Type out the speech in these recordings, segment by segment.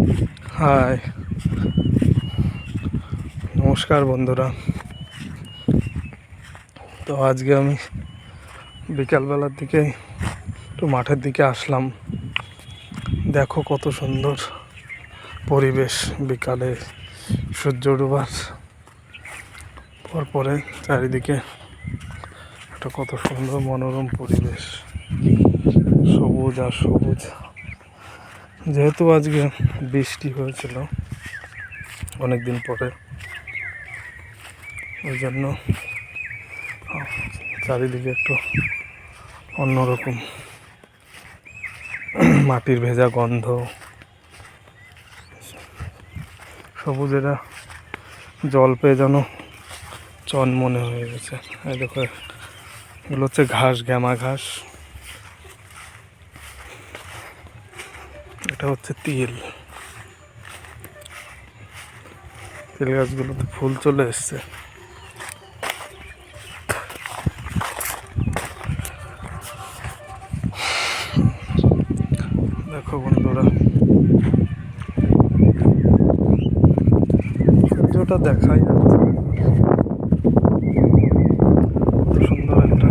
High, নমস্কার বন্ধুরা। তো আজকে আমি বিকালবেলার দিকে একটু মাঠের দিকে আসলাম। দেখো কত সুন্দর পরিবেশ, বিকালে সূর্য ডোবার পরে চারিদিকে একটা কত সুন্দর মনোরম পরিবেশ, সবুজ আর সবুজ। যেহেতু আজকে বৃষ্টি হয়েছিল অনেক দিন পরে, ওই জন্য চারিদিকে একটু অন্যরকম মাটির ভেজা গন্ধ, সবুজেরা জল পেয়ে যেন চনমনে হয়ে গেছে। এই দেখো, এগুলো হচ্ছে ঘাস, গ্যামা ঘাস। এটা হচ্ছে তিল গাছগুলোতে ফুল চলে এসছে। দেখো বন্ধুরা, সূর্যটা দেখাই যাচ্ছে, কত সুন্দর একটা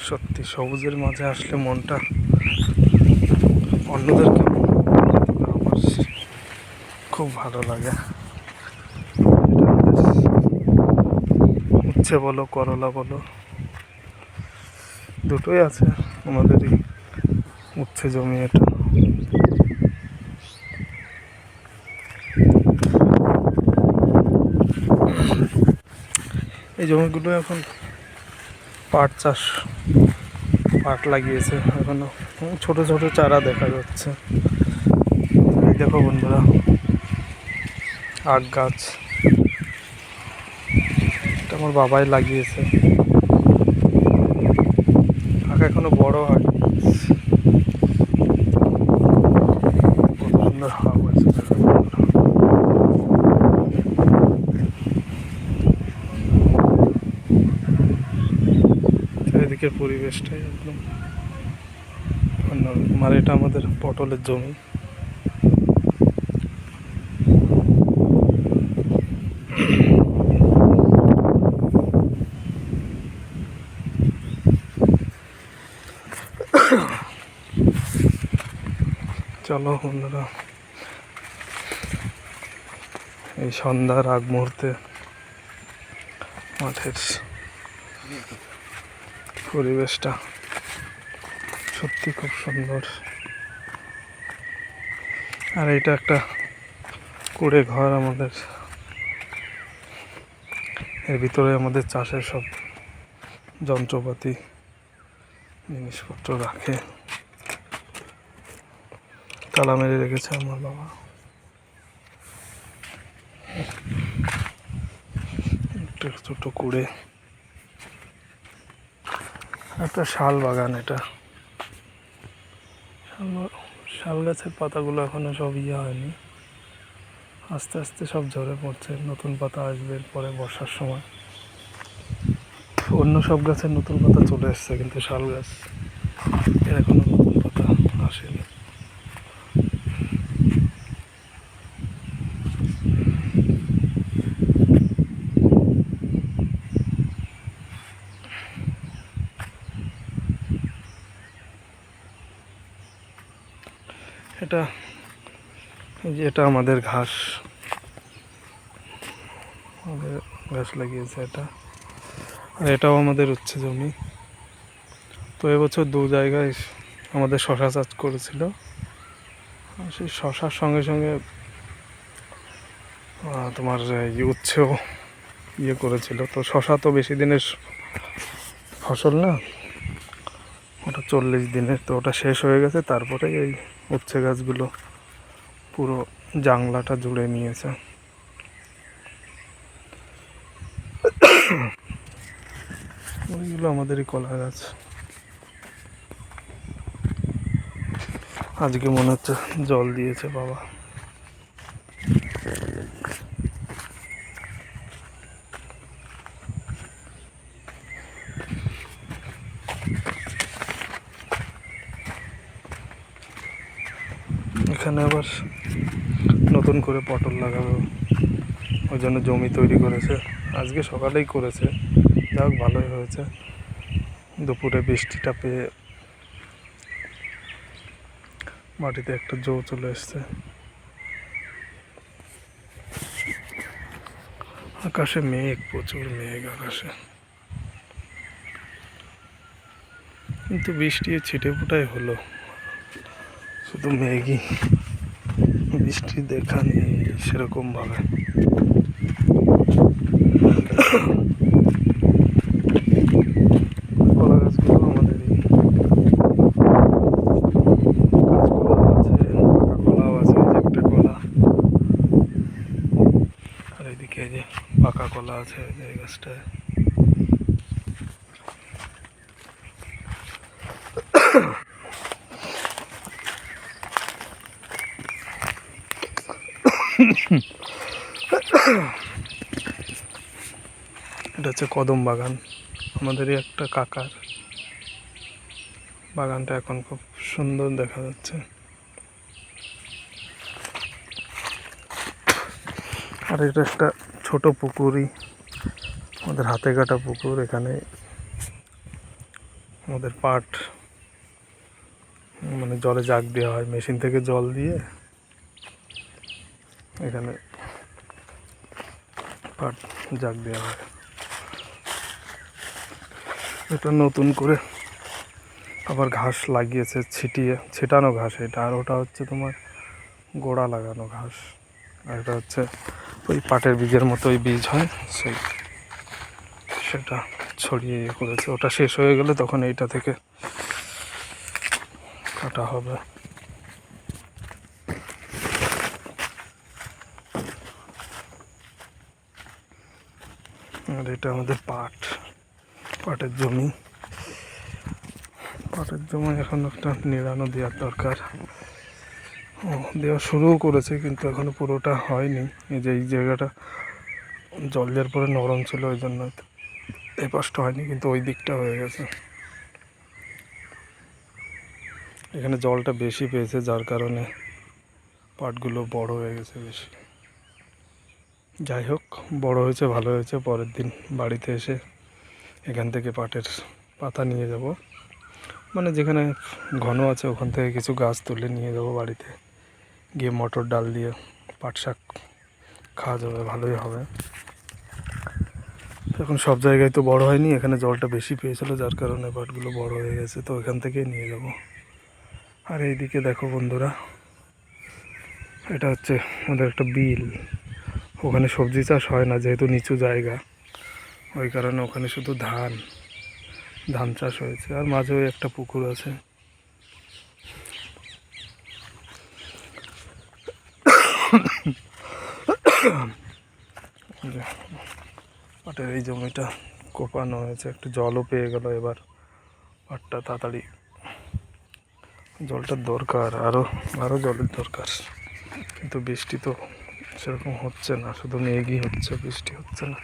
সত্যি সবুজের মাঝে আসলে মনটা অন্যদেরকে আমার খুব ভালো লাগে। উচ্ছে বলো, করলা বলো, দুটোই আছে আমাদেরই উচ্ছে জমি। এটা এই জমিগুলো এখন পাট চাষ, পাট লাগিয়েছে এখনো, ছোট ছোট চারা দেখা যাচ্ছে। এই দেখো বন্ধুরা, আখ গাছ, এটা আমার বাবাই লাগিয়েছে। আখ এখনো বড় হয়, কত সুন্দর হাওয়া বইছে। চারিদিকের পরিবেশটাই একদম অন্যরকম। আর এটা আমাদের পটলের জমি। চলো বন্ধুরা, এই সন্ধ্যার আগ মুহূর্তে মাঠের পরিবেশটা সত্যি খুব সুন্দর। আর এটা একটা কুড়ে ঘর আমাদের, এর ভিতরে আমাদের চাষের সব যন্ত্রপাতি, জিনিসপত্র রাখে। তালা মেরে রেখেছে আমার বাবা। একটা ছোট কুড়ে, একটা শাল বাগান। এটা শাল গাছের পাতাগুলো এখনো সব হয়নি, আস্তে আস্তে সব ঝরে পড়ছে। নতুন পাতা আসবে পরে বর্ষার সময়। অন্য সব গাছের নতুন পাতা চলে এসছে, কিন্তু শাল গাছ এর এখনো নতুন পাতা আসেনি। এটা এটা আমাদের ঘাস, আমাদের গাছ লাগিয়েছে এটা। আর এটাও আমাদের উচ্ছে জমি। তো এবছর দু জায়গায় আমাদের শশা চাষ করেছিল। সেই শশার সঙ্গে সঙ্গে তোমার উচ্ছেও করেছিল। তো শশা তো বেশি দিনের ফসল না, ওটা 40 দিনের। তো ওটা শেষ হয়ে গেছে, তারপরে এই উচ্ছে গাছগুলো পুরো জাংলাটা জুড়ে নিয়েছে। ওইগুলো আমাদেরই কলা গাছ। আজকে মনে হচ্ছে জল দিয়েছে বাবা। এখানে আবার নতুন করে পটল লাগাবে, ওই জন্য জমি তৈরি করেছে। আজকে সকালেই করেছে, যাক ভালোই হয়েছে। দুপুরে বৃষ্টিটা পেয়ে মাটিতে একটা জো চলে এসছে। আকাশে মেঘ, প্রচুর মেঘ আকাশে, কিন্তু বৃষ্টি ছিটে ফোটাই হলো, শুধু মেঘই, বৃষ্টি দেখা নেই সেরকম ভাবে। কলা গাছগুলো আমাদেরই, কাঁচকলাও আছে, পাকা কলাও আছে, এই যে একটা কলা, আর এদিকে এই যে পাকা কলা আছে এই গাছটায়। এটা হচ্ছে কদম বাগান, আমাদেরই একটা কাকার। বাগানটা এখন খুব সুন্দর দেখা যাচ্ছে। আর এটা একটা ছোট পুকুরই, আমাদের হাতে কাটা পুকুর। এখানে আমাদের পাট মানে জলে জাগ দেওয়া হয়, মেশিন থেকে জল দিয়ে এখানে পাট জাগ দেওয়া হয়। এটা নতুন করে আবার ঘাস লাগিয়েছে, ছিটানো ঘাস এটা, আর ওটা হচ্ছে তোমার গোড়া লাগানো ঘাস। আর এটা হচ্ছে ওই পাটের বীজের মতো ওই বীজ হয়, সেটা ছড়িয়ে করেছে। ওটা শেষ হয়ে গেলে তখন এইটা থেকে কাটা হবে। আর এটা আমাদের পাটের জমি। পাটের জমি এখন একটা নিড়ানো দেওয়ার দরকার। দেওয়া শুরুও করেছে, কিন্তু এখনো পুরোটা হয়নি। এই যে এই জায়গাটা জল দেওয়ার পরে নরম ছিল, ওই জন্য এই পাশটা হয়নি, কিন্তু ওই দিকটা হয়ে গেছে। এখানে জলটা বেশি পেয়েছে, যার কারণে পাটগুলো বড় হয়ে গেছে বেশি। যাই হোক, বড় হয়েছে, ভালো হয়েছে। পরের দিন বাড়িতে এসে এখান থেকে পাটের পাতা নিয়ে যাব, মানে যেখানে ঘন আছে ওখান থেকে কিছু গাছ তুলে নিয়ে যাব বাড়িতে, গিয়ে মটর ডাল দিয়ে পাট শাক খাওয়া যাবে, ভালোই হবে। এখন সব জায়গায় তো বড় হয়নি, এখানে জলটা বেশি পেয়েছিল, যার কারণে পাটগুলো বড় হয়ে গেছে, তো এখান থেকেই নিয়ে যাব। আর এইদিকে দেখো বন্ধুরা, এটা হচ্ছে আমাদের একটা বিল। ওখানে সবজি চাষ হয় না, যেহেতু নিচু জায়গা, ওই কারণে ওখানে শুধু ধান চাষ হয়েছে। আর মাঝেও একটা পুকুর আছে। পাটের এই জমিটা কোপানো হয়েছে, একটু জলও পেয়ে গেল এবার। পাটটা তাড়াতাড়ি, জলটার দরকার, আরও জলের দরকার, কিন্তু বৃষ্টি তো সেরকম হচ্ছে না, শুধু মেঘই হচ্ছে, বৃষ্টি হচ্ছে না।